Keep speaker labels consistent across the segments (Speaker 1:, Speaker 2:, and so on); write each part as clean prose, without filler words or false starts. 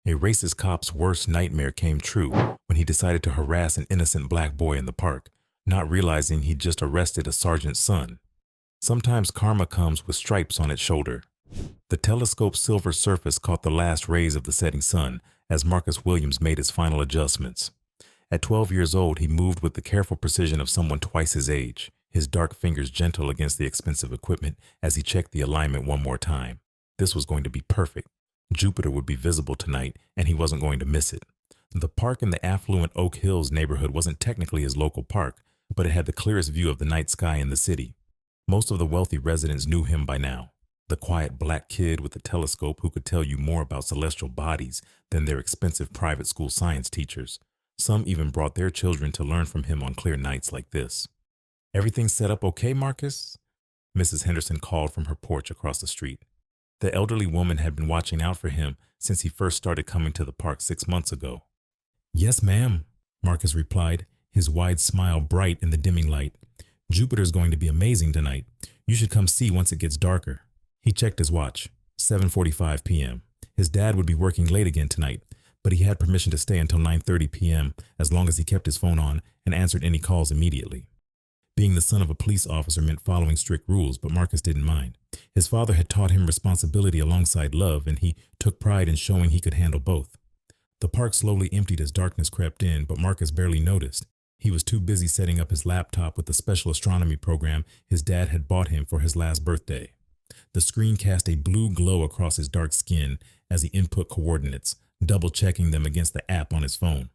Speaker 1: A racist cop's worst nightmare came true when he decided to harass an innocent black boy in the park, not realizing he'd just arrested a sergeant's son. Sometimes karma comes with stripes on its shoulder. The telescope's silver surface caught the last rays of the setting sun as Marcus Williams made his final adjustments. At 12 years old, he moved with the careful precision of someone twice his age, his dark fingers gentle against the expensive equipment as he checked the alignment one more time. This was going to be perfect. Jupiter would be visible tonight, and he wasn't going to miss it. The park in the affluent Oak Hills neighborhood wasn't technically his local park, but it had the clearest view of the night sky in the city. Most of the wealthy residents knew him by now. The quiet black kid with a telescope who could tell you more about celestial bodies than their expensive private school science teachers. Some even brought their children to learn from him on clear nights like this. "Everything set up okay, Marcus?" Mrs. Henderson called from her porch across the street. The elderly woman had been watching out for him since he first started coming to the park 6 months ago. "Yes, ma'am," Marcus replied, his wide smile bright in the dimming light. "Jupiter's going to be amazing tonight. You should come see once it gets darker." He checked his watch. 7:45 p.m. His dad would be working late again tonight, but he had permission to stay until 9:30 p.m. as long as he kept his phone on and answered any calls immediately. Being the son of a police officer meant following strict rules, but Marcus didn't mind. His father had taught him responsibility alongside love, and he took pride in showing he could handle both. The park slowly emptied as darkness crept in, but Marcus barely noticed. He was too busy setting up his laptop with the special astronomy program his dad had bought him for his last birthday. The screen cast a blue glow across his dark skin as he input coordinates, double-checking them against the app on his phone.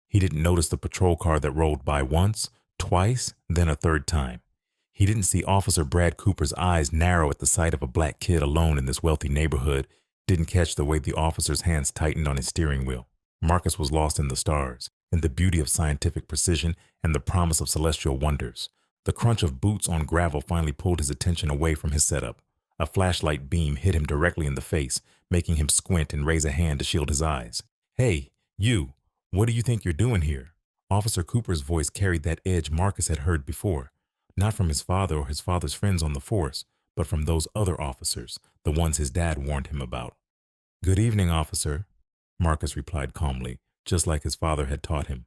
Speaker 1: He didn't notice the patrol car that rolled by once, twice, then a third time. He didn't see Officer Brad Cooper's eyes narrow at the sight of a black kid alone in this wealthy neighborhood, didn't catch the way the officer's hands tightened on his steering wheel. Marcus was lost in the stars, in the beauty of scientific precision and the promise of celestial wonders. The crunch of boots on gravel finally pulled his attention away from his setup. A flashlight beam hit him directly in the face, making him squint and raise a hand to shield his eyes. "Hey, you, what do you think you're doing here?" Officer Cooper's voice carried that edge Marcus had heard before, not from his father or his father's friends on the force, but from those other officers, the ones his dad warned him about. "Good evening, officer," Marcus replied calmly, just like his father had taught him.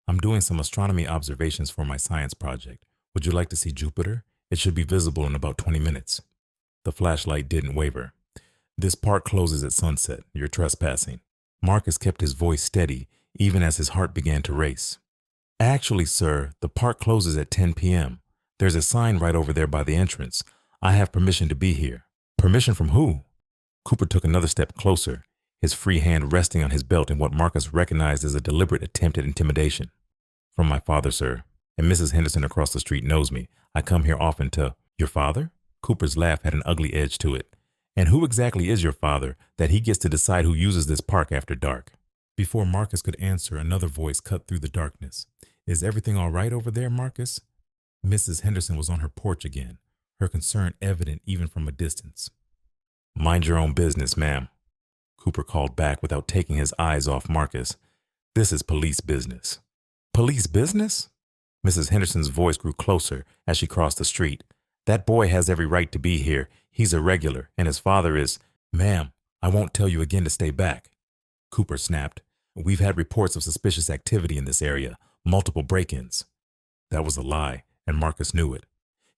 Speaker 1: "I'm doing some astronomy observations for my science project. Would you like to see Jupiter? It should be visible in about 20 minutes. The flashlight didn't waver. "This park closes at sunset. You're trespassing." Marcus kept his voice steady, even as his heart began to race. "Actually, sir, the park closes at 10 p.m. There's a sign right over there by the entrance. I have permission to be here." "Permission from who?" Cooper took another step closer, his free hand resting on his belt in what Marcus recognized as a deliberate attempt at intimidation. "From my father, sir. And Mrs. Henderson across the street knows me. I come here often to—" "Your father?" Cooper's laugh had an ugly edge to it. "And who exactly is your father that he gets to decide who uses this park after dark?" Before Marcus could answer, another voice cut through the darkness. "Is everything all right over there, Marcus?" Mrs. Henderson was on her porch again, her concern evident even from a distance. "Mind your own business, ma'am," Cooper called back without taking his eyes off Marcus. "This is police business." "Police business?" Mrs. Henderson's voice grew closer as she crossed the street. "That boy has every right to be here. He's a regular, and his father is—" "Ma'am, I won't tell you again to stay back," Cooper snapped. "We've had reports of suspicious activity in this area, multiple break-ins." That was a lie, and Marcus knew it.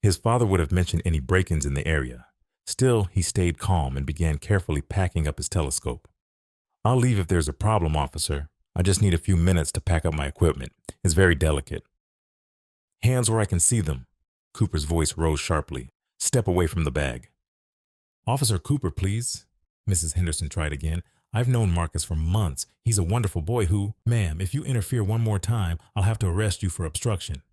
Speaker 1: His father would have mentioned any break-ins in the area. Still, he stayed calm and began carefully packing up his telescope. "I'll leave if there's a problem, officer. I just need a few minutes to pack up my equipment. It's very delicate." "Hands where I can see them." Cooper's voice rose sharply. "Step away from the bag." "Officer Cooper, please." Mrs. Henderson tried again. "I've known Marcus for months. He's a wonderful boy who—" "Ma'am, if you interfere one more time, I'll have to arrest you for obstruction."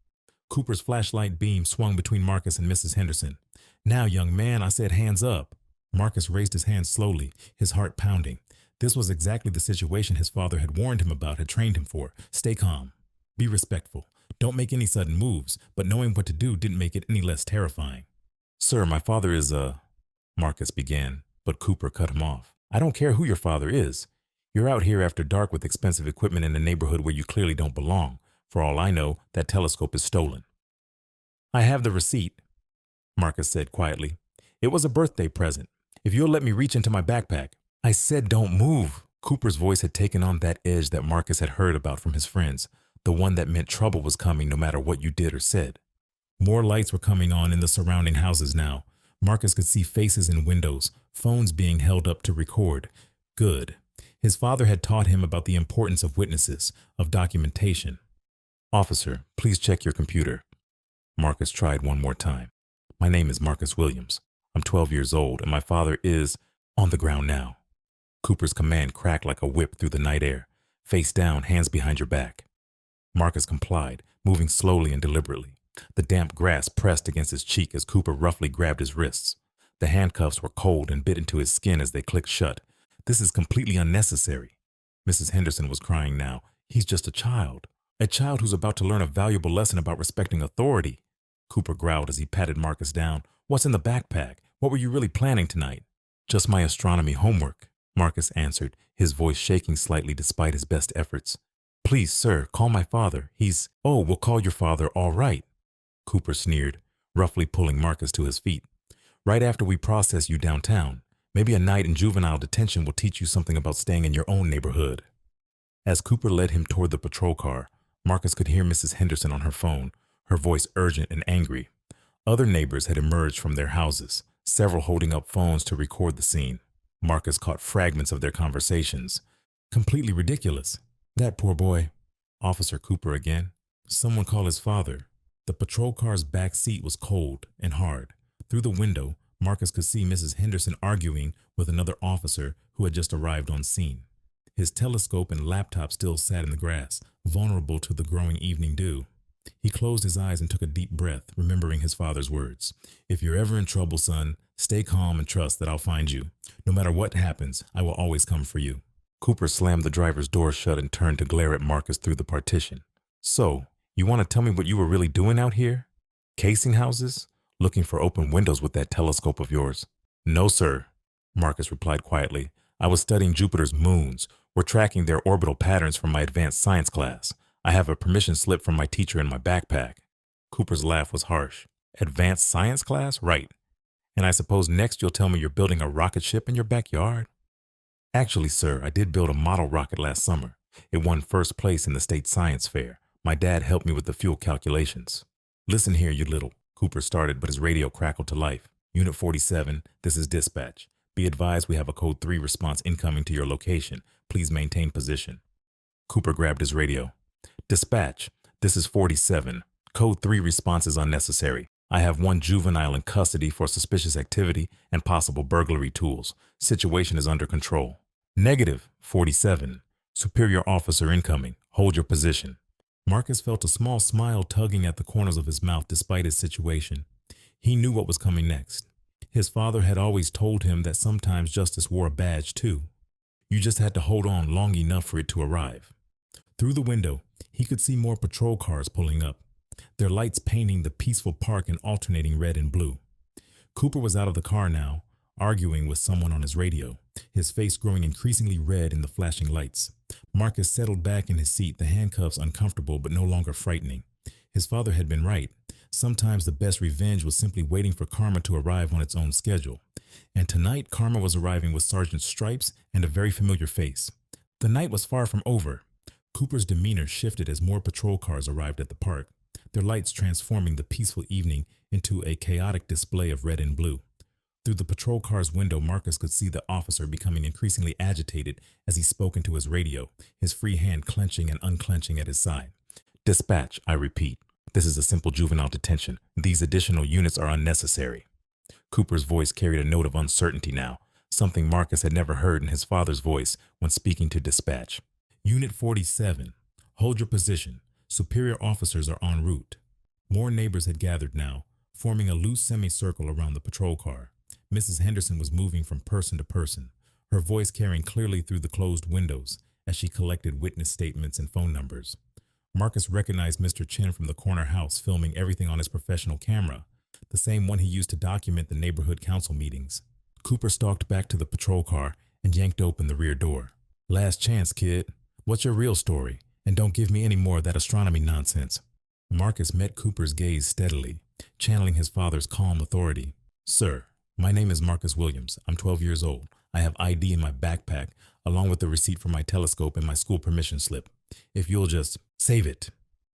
Speaker 1: Cooper's flashlight beam swung between Marcus and Mrs. Henderson. "Now, young man, I said hands up." Marcus raised his hand slowly, his heart pounding. This was exactly the situation his father had warned him about, had trained him for. Stay calm. Be respectful. Don't make any sudden moves, but knowing what to do didn't make it any less terrifying. "Sir, my father is Marcus began, but Cooper cut him off. "I don't care who your father is. You're out here after dark with expensive equipment in a neighborhood where you clearly don't belong. For all I know, that telescope is stolen." "I have the receipt," Marcus said quietly. "It was a birthday present. If you'll let me reach into my backpack—" "I said don't move," Cooper's voice had taken on that edge that Marcus had heard about from his friends, the one that meant trouble was coming no matter what you did or said. More lights were coming on in the surrounding houses now. Marcus could see faces in windows, phones being held up to record. Good. His father had taught him about the importance of witnesses, of documentation. "Officer, please check your computer." Marcus tried one more time. "My name is Marcus Williams. I'm 12 years old, and my father is on the ground now." Cooper's command cracked like a whip through the night air. "Face down, hands behind your back." Marcus complied, moving slowly and deliberately. The damp grass pressed against his cheek as Cooper roughly grabbed his wrists. The handcuffs were cold and bit into his skin as they clicked shut. "This is completely unnecessary." Mrs. Henderson was crying now. "He's just a child. A child who's about to learn a valuable lesson about respecting authority." Cooper growled as he patted Marcus down. "What's in the backpack? What were you really planning tonight?" "Just my astronomy homework," Marcus answered, his voice shaking slightly despite his best efforts. "Please, sir, call my father. He's—" "Oh, we'll call your father, all right," Cooper sneered, roughly pulling Marcus to his feet. "Right after we process you downtown. Maybe a night in juvenile detention will teach you something about staying in your own neighborhood." As Cooper led him toward the patrol car, Marcus could hear Mrs. Henderson on her phone, her voice urgent and angry. Other neighbors had emerged from their houses, several holding up phones to record the scene. Marcus caught fragments of their conversations. "Completely ridiculous. That poor boy." "Officer Cooper again." "Someone call his father." The patrol car's back seat was cold and hard. Through the window, Marcus could see Mrs. Henderson arguing with another officer who had just arrived on scene. His telescope and laptop still sat in the grass, vulnerable to the growing evening dew. He closed his eyes and took a deep breath, remembering his father's words. "If you're ever in trouble, son, stay calm and trust that I'll find you. No matter what happens, I will always come for you." Cooper slammed the driver's door shut and turned to glare at Marcus through the partition. "So, you want to tell me what you were really doing out here? Casing houses? Looking for open windows with that telescope of yours?" "No, sir," Marcus replied quietly. "I was studying Jupiter's moons. We're tracking their orbital patterns from my advanced science class. I have a permission slip from my teacher in my backpack." Cooper's laugh was harsh. "Advanced science class? Right. And I suppose next you'll tell me you're building a rocket ship in your backyard?" "Actually, sir, I did build a model rocket last summer. It won first place in the state science fair. My dad helped me with the fuel calculations." "Listen here, you little," Cooper started, but his radio crackled to life. "Unit 47, this is dispatch. Be advised we have a code 3 response incoming to your location. Please maintain position." Cooper grabbed his radio. "Dispatch, this is 47. Code 3 response is unnecessary. I have one juvenile in custody for suspicious activity and possible burglary tools. Situation is under control." "Negative, 47. Superior officer incoming. Hold your position." Marcus felt a small smile tugging at the corners of his mouth despite his situation. He knew what was coming next. His father had always told him that sometimes justice wore a badge too. You just had to hold on long enough for it to arrive. Through the window, he could see more patrol cars pulling up, their lights painting the peaceful park in alternating red and blue. Cooper was out of the car now, arguing with someone on his radio, his face growing increasingly red in the flashing lights. Marcus settled back in his seat, the handcuffs uncomfortable but no longer frightening. His father had been right. Sometimes the best revenge was simply waiting for karma to arrive on its own schedule. And tonight, karma was arriving with Sergeant Stripes and a very familiar face. The night was far from over. Cooper's demeanor shifted as more patrol cars arrived at the park, their lights transforming the peaceful evening into a chaotic display of red and blue. Through the patrol car's window, Marcus could see the officer becoming increasingly agitated as he spoke into his radio, his free hand clenching and unclenching at his side. "Dispatch, I repeat. This is a simple juvenile detention. These additional units are unnecessary." Cooper's voice carried a note of uncertainty now, something Marcus had never heard in his father's voice when speaking to dispatch. "Unit 47, hold your position. Superior officers are en route." More neighbors had gathered now, forming a loose semicircle around the patrol car. Mrs. Henderson was moving from person to person, her voice carrying clearly through the closed windows as she collected witness statements and phone numbers. Marcus recognized Mr. Chen from the corner house, filming everything on his professional camera, the same one he used to document the neighborhood council meetings. Cooper stalked back to the patrol car and yanked open the rear door. "Last chance, kid. What's your real story? And don't give me any more of that astronomy nonsense." Marcus met Cooper's gaze steadily, channeling his father's calm authority. "Sir, my name is Marcus Williams. I'm 12 years old. I have ID in my backpack, along with the receipt for my telescope and my school permission slip. If you'll just save it.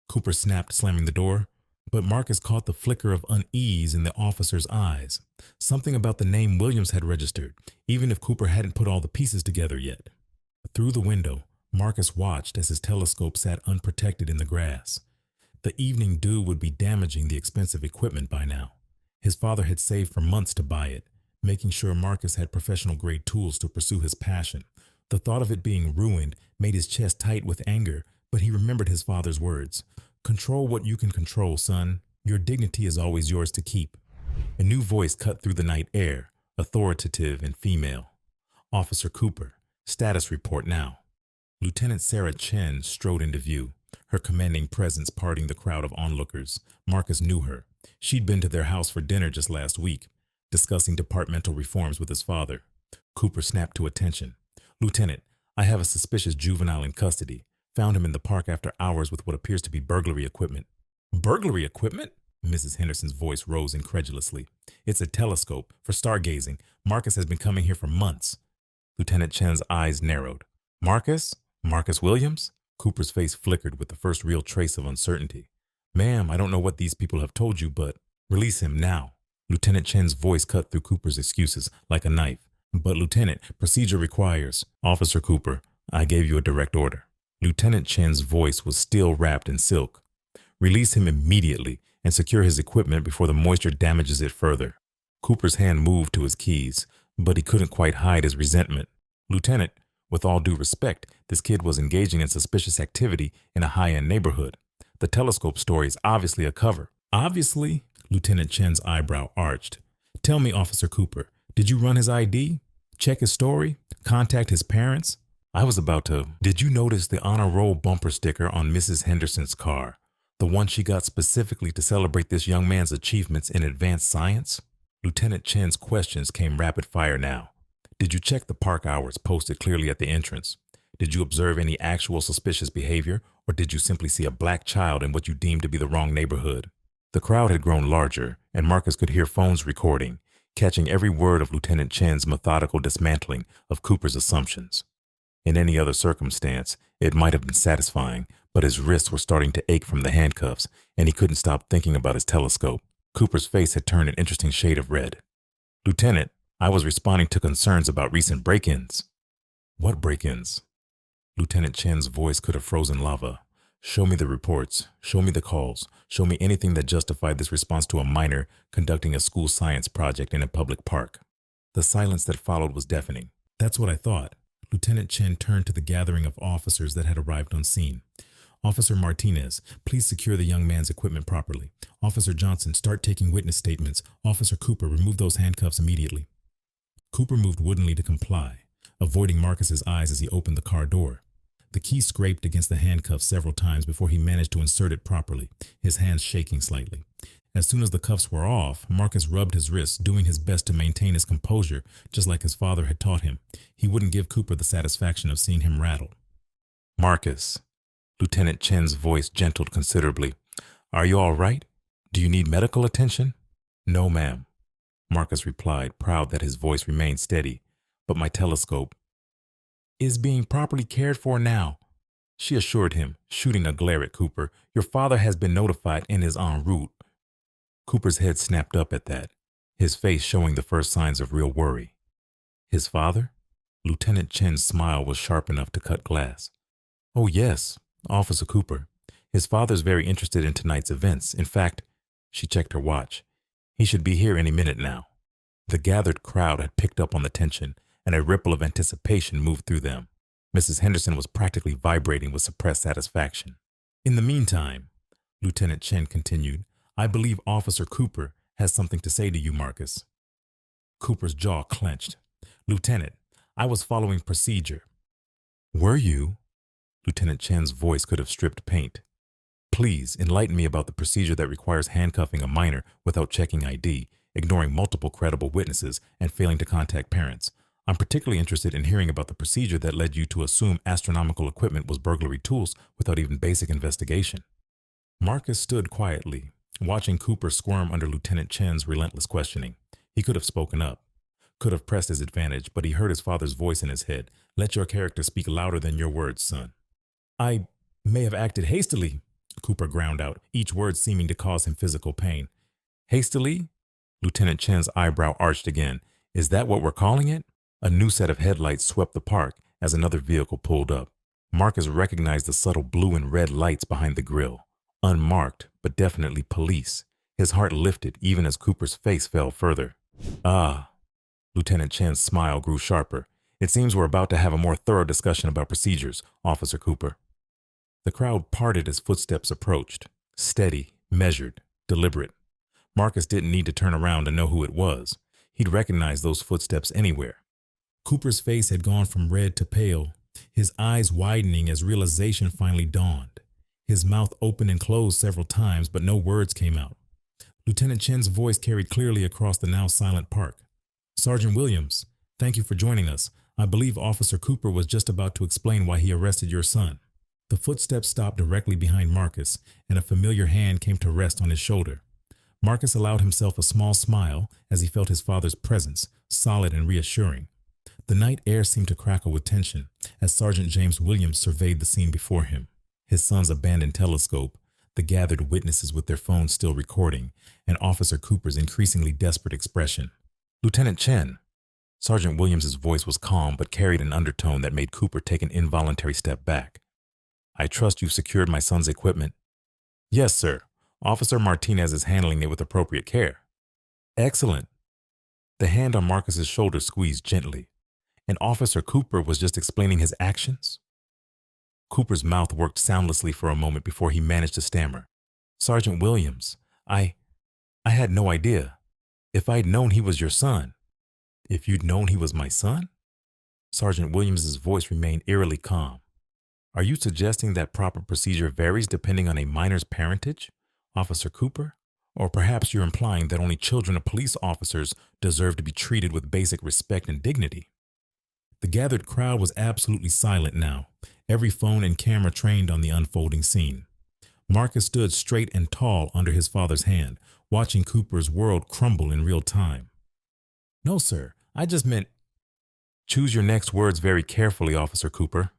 Speaker 1: Cooper snapped, slamming the door. But Marcus caught the flicker of unease in the officer's eyes. Something about the name Williams had registered, even if Cooper hadn't put all the pieces together yet. Through the window, Marcus watched as his telescope sat unprotected in the grass. The evening dew would be damaging the expensive equipment by now. His father had saved for months to buy it, making sure Marcus had professional-grade tools to pursue his passion. The thought of it being ruined made his chest tight with anger, but he remembered his father's words. Control what you can control, son. Your dignity is always yours to keep. A new voice cut through the night air, authoritative and female. Officer Cooper, status report now. Lieutenant Sarah Chen strode into view, her commanding presence parting the crowd of onlookers. Marcus knew her. She'd been to their house for dinner just last week, discussing departmental reforms with his father. Cooper snapped to attention. Lieutenant, I have a suspicious juvenile in custody. Found him in the park after hours with what appears to be burglary equipment. Burglary equipment? Mrs. Henderson's voice rose incredulously. It's a telescope for stargazing. Marcus has been coming here for months. Lieutenant Chen's eyes narrowed. Marcus? Marcus Williams? Cooper's face flickered with the first real trace of uncertainty. Ma'am, I don't know what these people have told you, but release him now. Lieutenant Chen's voice cut through Cooper's excuses like a knife. But Lieutenant, procedure requires. Officer Cooper, I gave you a direct order. Lieutenant Chen's voice was still wrapped in silk. Release him immediately and secure his equipment before the moisture damages it further. Cooper's hand moved to his keys, but he couldn't quite hide his resentment. Lieutenant, with all due respect, this kid was engaging in suspicious activity in a high-end neighborhood. The telescope story is obviously a cover. Obviously? Lieutenant Chen's eyebrow arched. Tell me, Officer Cooper, did you run his ID? Check his story? Contact his parents? I was about to. Did you notice the honor roll bumper sticker on Mrs. Henderson's car? The one she got specifically to celebrate this young man's achievements in advanced science? Lieutenant Chen's questions came rapid fire now. Did you check the park hours posted clearly at the entrance? Did you observe any actual suspicious behavior, or did you simply see a black child in what you deemed to be the wrong neighborhood? The crowd had grown larger, and Marcus could hear phones recording, catching every word of Lieutenant Chen's methodical dismantling of Cooper's assumptions. In any other circumstance, it might have been satisfying, but his wrists were starting to ache from the handcuffs, and he couldn't stop thinking about his telescope. Cooper's face had turned an interesting shade of red. Lieutenant, I was responding to concerns about recent break-ins. What break-ins? Lieutenant Chen's voice could have frozen lava. Show me the reports. Show me the calls. Show me anything that justified this response to a minor conducting a school science project in a public park. The silence that followed was deafening. That's what I thought. Lieutenant Chen turned to the gathering of officers that had arrived on scene. Officer Martinez, please secure the young man's equipment properly. Officer Johnson, start taking witness statements. Officer Cooper, remove those handcuffs immediately. Cooper moved woodenly to comply, avoiding Marcus's eyes as he opened the car door. The key scraped against the handcuffs several times before he managed to insert it properly, his hands shaking slightly. As soon as the cuffs were off, Marcus rubbed his wrists, doing his best to maintain his composure, just like his father had taught him. He wouldn't give Cooper the satisfaction of seeing him rattled. Marcus, Lieutenant Chen's voice gentled considerably. Are you all right? Do you need medical attention? No, ma'am, Marcus replied, proud that his voice remained steady. But my telescope is being properly cared for now, she assured him, shooting a glare at Cooper. Your father has been notified and is en route. Cooper's head snapped up at that, his face showing the first signs of real worry. His father? Lieutenant Chen's smile was sharp enough to cut glass. Oh yes, Officer Cooper. His father's very interested in tonight's events. In fact, she checked her watch. He should be here any minute now. The gathered crowd had picked up on the tension, and a ripple of anticipation moved through them. Mrs. Henderson was practically vibrating with suppressed satisfaction. In the meantime, Lieutenant Chen continued, I believe Officer Cooper has something to say to you, Marcus. Cooper's jaw clenched. Lieutenant, I was following procedure. Were you? Lieutenant Chen's voice could have stripped paint. Please enlighten me about the procedure that requires handcuffing a minor without checking ID, ignoring multiple credible witnesses, and failing to contact parents. I'm particularly interested in hearing about the procedure that led you to assume astronomical equipment was burglary tools without even basic investigation. Marcus stood quietly, watching Cooper squirm under Lieutenant Chen's relentless questioning. He could have spoken up. could have pressed his advantage, but he heard his father's voice in his head. Let your character speak louder than your words, son. I may have acted hastily, Cooper ground out, each word seeming to cause him physical pain. Hastily? Lieutenant Chen's eyebrow arched again. Is that what we're calling it? A new set of headlights swept the park as another vehicle pulled up. Marcus recognized the subtle blue and red lights behind the grille. Unmarked, but definitely police. His heart lifted even as Cooper's face fell further. Ah. Lieutenant Chen's smile grew sharper. It seems we're about to have a more thorough discussion about procedures, Officer Cooper. The crowd parted as footsteps approached. Steady, measured, deliberate. Marcus didn't need to turn around to know who it was. He'd recognize those footsteps anywhere. Cooper's face had gone from red to pale, his eyes widening as realization finally dawned. His mouth opened and closed several times, but no words came out. Lieutenant Chen's voice carried clearly across the now silent park. Sergeant Williams, thank you for joining us. I believe Officer Cooper was just about to explain why he arrested your son. The footsteps stopped directly behind Marcus, and a familiar hand came to rest on his shoulder. Marcus allowed himself a small smile as he felt his father's presence, solid and reassuring. The night air seemed to crackle with tension as Sergeant James Williams surveyed the scene before him. His son's abandoned telescope, the gathered witnesses with their phones still recording, and Officer Cooper's increasingly desperate expression. Lieutenant Chen. Sergeant Williams's voice was calm but carried an undertone that made Cooper take an involuntary step back. I trust you've secured my son's equipment. Yes, sir. Officer Martinez is handling it with appropriate care. Excellent. The hand on Marcus's shoulder squeezed gently. And Officer Cooper was just explaining his actions? Cooper's mouth worked soundlessly for a moment before he managed to stammer. Sergeant Williams, I had no idea. If I'd known he was your son. If you'd known he was my son? Sergeant Williams's voice remained eerily calm. Are you suggesting that proper procedure varies depending on a minor's parentage, Officer Cooper? Or perhaps you're implying that only children of police officers deserve to be treated with basic respect and dignity? The gathered crowd was absolutely silent now, every phone and camera trained on the unfolding scene. Marcus stood straight and tall under his father's hand, watching Cooper's world crumble in real time. No, sir, I just meant... Choose your next words very carefully, Officer Cooper,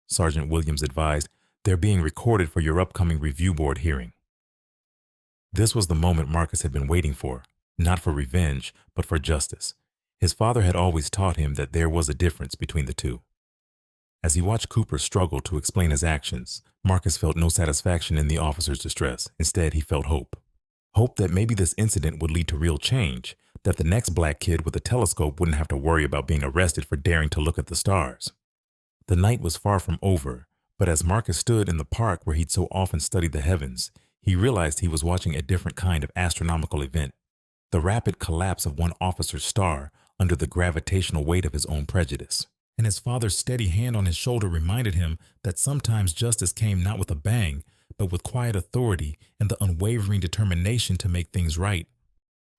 Speaker 1: Sergeant Williams advised. They're being recorded for your upcoming review board hearing. This was the moment Marcus had been waiting for, not for revenge, but for justice. His father had always taught him that there was a difference between the two. As he watched Cooper struggle to explain his actions, Marcus felt no satisfaction in the officer's distress. Instead, he felt hope. Hope that maybe this incident would lead to real change, that the next black kid with a telescope wouldn't have to worry about being arrested for daring to look at the stars. The night was far from over, but as Marcus stood in the park where he'd so often studied the heavens, he realized he was watching a different kind of astronomical event. The rapid collapse of one officer's star under the gravitational weight of his own prejudice. And his father's steady hand on his shoulder reminded him that sometimes justice came not with a bang, but with quiet authority and the unwavering determination to make things right.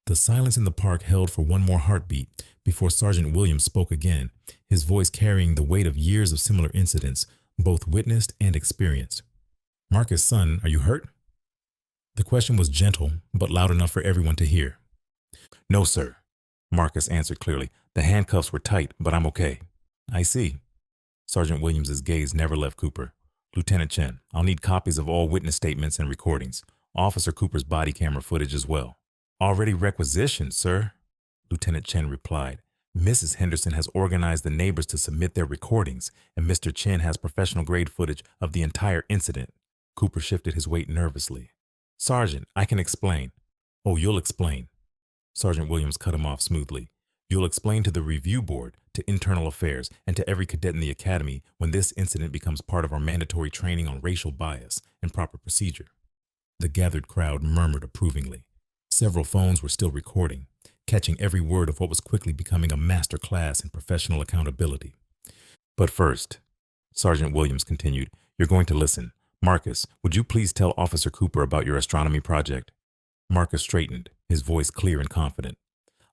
Speaker 1: The silence in the park held for one more heartbeat before Sergeant Williams spoke again, his voice carrying the weight of years of similar incidents, both witnessed and experienced. Marcus, son, are you hurt? The question was gentle, but loud enough for everyone to hear. No, sir, Marcus answered clearly. The handcuffs were tight, but I'm okay. I see. Sergeant Williams's gaze never left Cooper. Lieutenant Chen, I'll need copies of all witness statements and recordings. Officer Cooper's body camera footage as well. Already requisitioned, sir, Lieutenant Chen replied. Mrs. Henderson has organized the neighbors to submit their recordings, and Mr. Chen has professional-grade footage of the entire incident. Cooper shifted his weight nervously. Sergeant, I can explain. Oh, you'll explain. Sergeant Williams cut him off smoothly. You'll explain to the review board, to internal affairs, and to every cadet in the academy when this incident becomes part of our mandatory training on racial bias and proper procedure. The gathered crowd murmured approvingly. Several phones were still recording, catching every word of what was quickly becoming a master class in professional accountability. But first, Sergeant Williams continued, you're going to listen. Marcus, would you please tell Officer Cooper about your astronomy project? Marcus straightened, his voice clear and confident.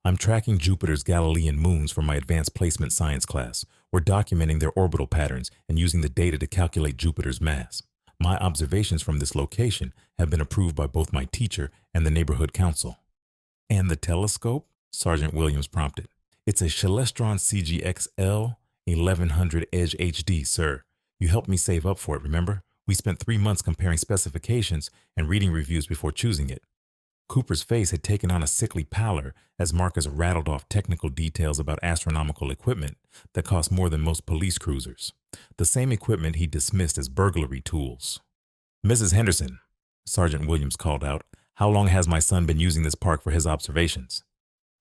Speaker 1: I'm tracking Jupiter's Galilean moons for my advanced placement science class. We're documenting their orbital patterns and using the data to calculate Jupiter's mass. My observations from this location have been approved by both my teacher and the neighborhood council. And the telescope? Sergeant Williams prompted. It's a Celestron CGXL 1100 Edge HD, sir. You helped me save up for it, remember? We spent 3 months comparing specifications and reading reviews before choosing it. Cooper's face had taken on a sickly pallor as Marcus rattled off technical details about astronomical equipment that cost more than most police cruisers. The same equipment he dismissed as burglary tools. Mrs. Henderson, Sergeant Williams called out, how long has my son been using this park for his observations?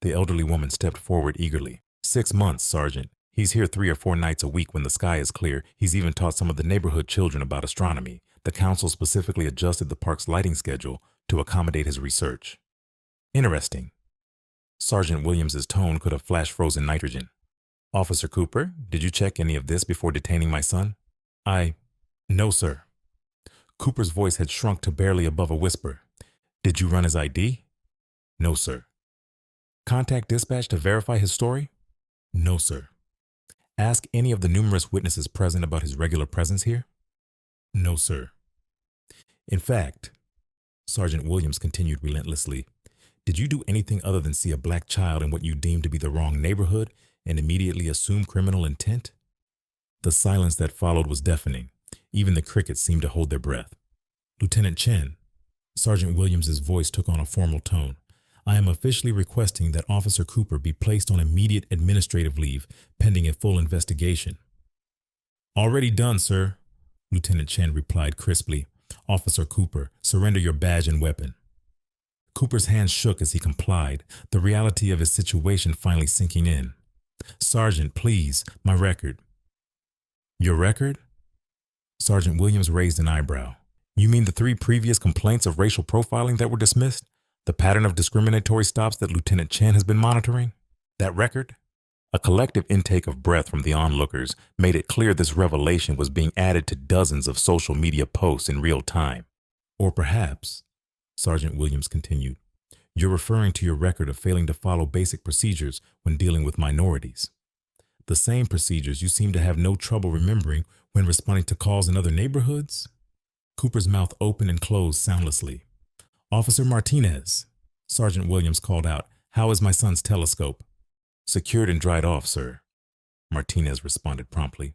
Speaker 1: The elderly woman stepped forward eagerly. 6 months, Sergeant. He's here 3 or 4 nights a week when the sky is clear. He's even taught some of the neighborhood children about astronomy. The council specifically adjusted the park's lighting schedule to accommodate his research. Interesting. Sergeant Williams's tone could have flash frozen nitrogen. Officer Cooper, did you check any of this before detaining my son? No, sir. Cooper's voice had shrunk to barely above a whisper. Did you run his ID? No, sir. Contact dispatch to verify his story? No, sir. Ask any of the numerous witnesses present about his regular presence here? No, sir. In fact, Sergeant Williams continued relentlessly, did you do anything other than see a black child in what you deemed to be the wrong neighborhood and immediately assume criminal intent? The silence that followed was deafening. Even the crickets seemed to hold their breath. Lieutenant Chen, Sergeant Williams's voice took on a formal tone. I am officially requesting that Officer Cooper be placed on immediate administrative leave pending a full investigation. Already done, sir, Lieutenant Chen replied crisply. Officer Cooper, surrender your badge and weapon. Cooper's hands shook as he complied, the reality of his situation finally sinking in. Sergeant, please, my record. Your record? Sergeant Williams raised an eyebrow. You mean the 3 previous complaints of racial profiling that were dismissed? The pattern of discriminatory stops that Lieutenant Chen has been monitoring? That record? A collective intake of breath from the onlookers made it clear this revelation was being added to dozens of social media posts in real time. Or perhaps, Sergeant Williams continued, you're referring to your record of failing to follow basic procedures when dealing with minorities. The same procedures you seem to have no trouble remembering when responding to calls in other neighborhoods? Cooper's mouth opened and closed soundlessly. Officer Martinez, Sergeant Williams called out, how is my son's telescope? Secured and dried off, sir. Martinez responded promptly.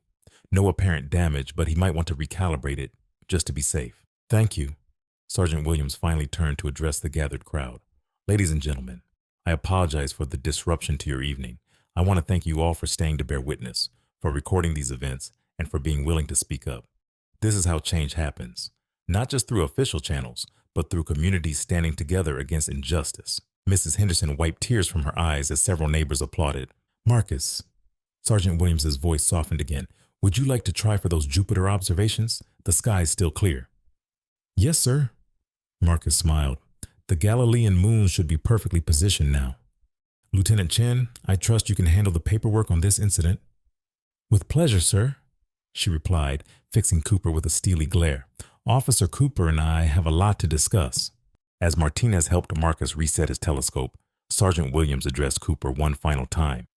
Speaker 1: No apparent damage, but he might want to recalibrate it, just to be safe. Thank you. Sergeant Williams finally turned to address the gathered crowd. Ladies and gentlemen, I apologize for the disruption to your evening. I want to thank you all for staying to bear witness, for recording these events, and for being willing to speak up. This is how change happens, not just through official channels, but through communities standing together against injustice. Mrs. Henderson wiped tears from her eyes as several neighbors applauded. Marcus, Sergeant Williams's voice softened again. Would you like to try for those Jupiter observations? The sky is still clear. Yes, sir. Marcus smiled. The Galilean moons should be perfectly positioned now. Lieutenant Chen, I trust you can handle the paperwork on this incident. With pleasure, sir, she replied, fixing Cooper with a steely glare. Officer Cooper and I have a lot to discuss. As Martinez helped Marcus reset his telescope, Sergeant Williams addressed Cooper one final time.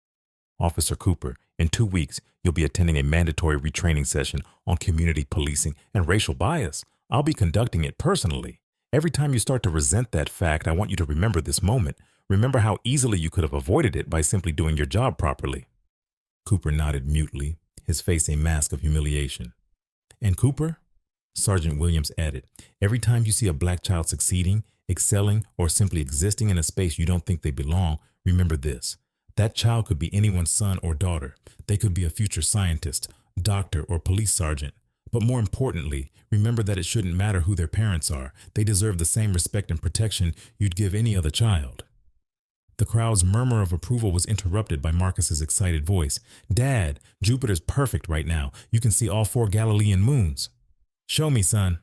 Speaker 1: Officer Cooper, in 2 weeks, you'll be attending a mandatory retraining session on community policing and racial bias. I'll be conducting it personally. Every time you start to resent that fact, I want you to remember this moment. Remember how easily you could have avoided it by simply doing your job properly. Cooper nodded mutely, his face a mask of humiliation. And Cooper? Sergeant Williams added, every time you see a black child succeeding, excelling, or simply existing in a space you don't think they belong, remember this. That child could be anyone's son or daughter. They could be a future scientist, doctor, or police sergeant. But more importantly, remember that it shouldn't matter who their parents are. They deserve the same respect and protection you'd give any other child. The crowd's murmur of approval was interrupted by Marcus's excited voice. Dad, Jupiter's perfect right now. You can see all 4 Galilean moons. Show me, son.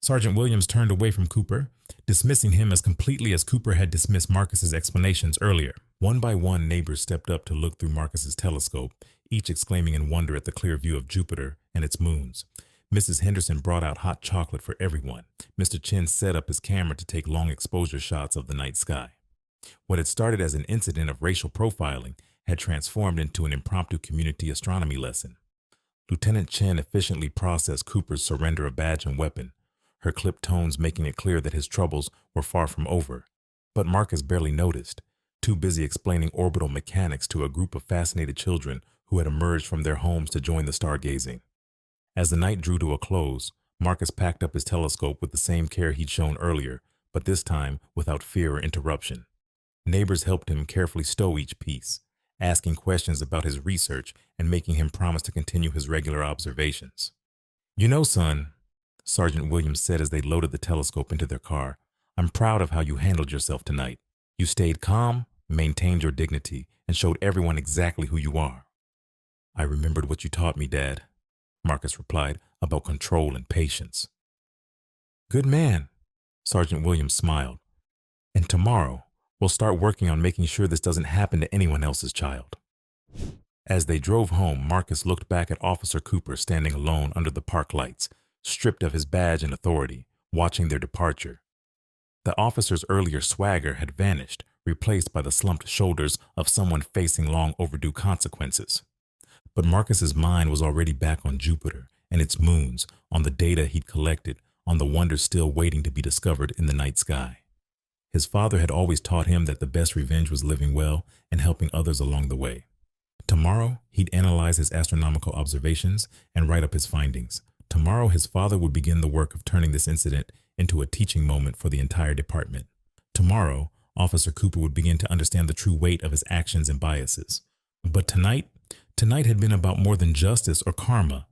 Speaker 1: Sergeant Williams turned away from Cooper, dismissing him as completely as Cooper had dismissed Marcus's explanations earlier. One by one, neighbors stepped up to look through Marcus's telescope, each exclaiming in wonder at the clear view of Jupiter and its moons. Mrs. Henderson brought out hot chocolate for everyone. Mr. Chen set up his camera to take long exposure shots of the night sky. What had started as an incident of racial profiling had transformed into an impromptu community astronomy lesson. Lieutenant Chen efficiently processed Cooper's surrender of badge and weapon, her clipped tones making it clear that his troubles were far from over. But Marcus barely noticed. too busy explaining orbital mechanics to a group of fascinated children who had emerged from their homes to join the stargazing. As the night drew to a close, Marcus packed up his telescope with the same care he'd shown earlier, but this time without fear or interruption. Neighbors helped him carefully stow each piece, asking questions about his research and making him promise to continue his regular observations. "You know, son," Sergeant Williams said as they loaded the telescope into their car, "I'm proud of how you handled yourself tonight. You stayed calm, maintained your dignity, and showed everyone exactly who you are." "I remembered what you taught me, Dad," Marcus replied, "about control and patience." "Good man," Sergeant Williams smiled. "And tomorrow, we'll start working on making sure this doesn't happen to anyone else's child." As they drove home, Marcus looked back at Officer Cooper standing alone under the park lights, stripped of his badge and authority, watching their departure. The officer's earlier swagger had vanished, replaced by the slumped shoulders of someone facing long overdue consequences. But Marcus's mind was already back on Jupiter and its moons, on the data he'd collected, on the wonders still waiting to be discovered in the night sky. His father had always taught him that the best revenge was living well and helping others along the way. Tomorrow, he'd analyze his astronomical observations and write up his findings. Tomorrow, his father would begin the work of turning this incident into a teaching moment for the entire department. Tomorrow, Officer Cooper would begin to understand the true weight of his actions and biases. But tonight had been about more than justice or karma.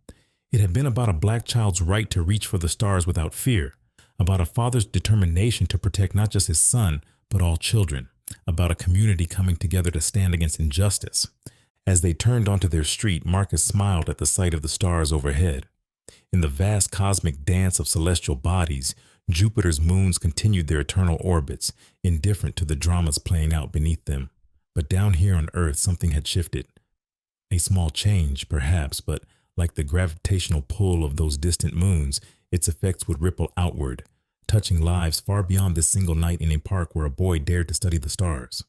Speaker 1: It had been about a black child's right to reach for the stars without fear, about a father's determination to protect not just his son, but all children, about a community coming together to stand against injustice. As they turned onto their street, Marcus smiled at the sight of the stars overhead. In the vast cosmic dance of celestial bodies, Jupiter's moons continued their eternal orbits, indifferent to the dramas playing out beneath them. But down here on Earth, something had shifted. A small change, perhaps, but like the gravitational pull of those distant moons, its effects would ripple outward, touching lives far beyond this single night in a park where a boy dared to study the stars.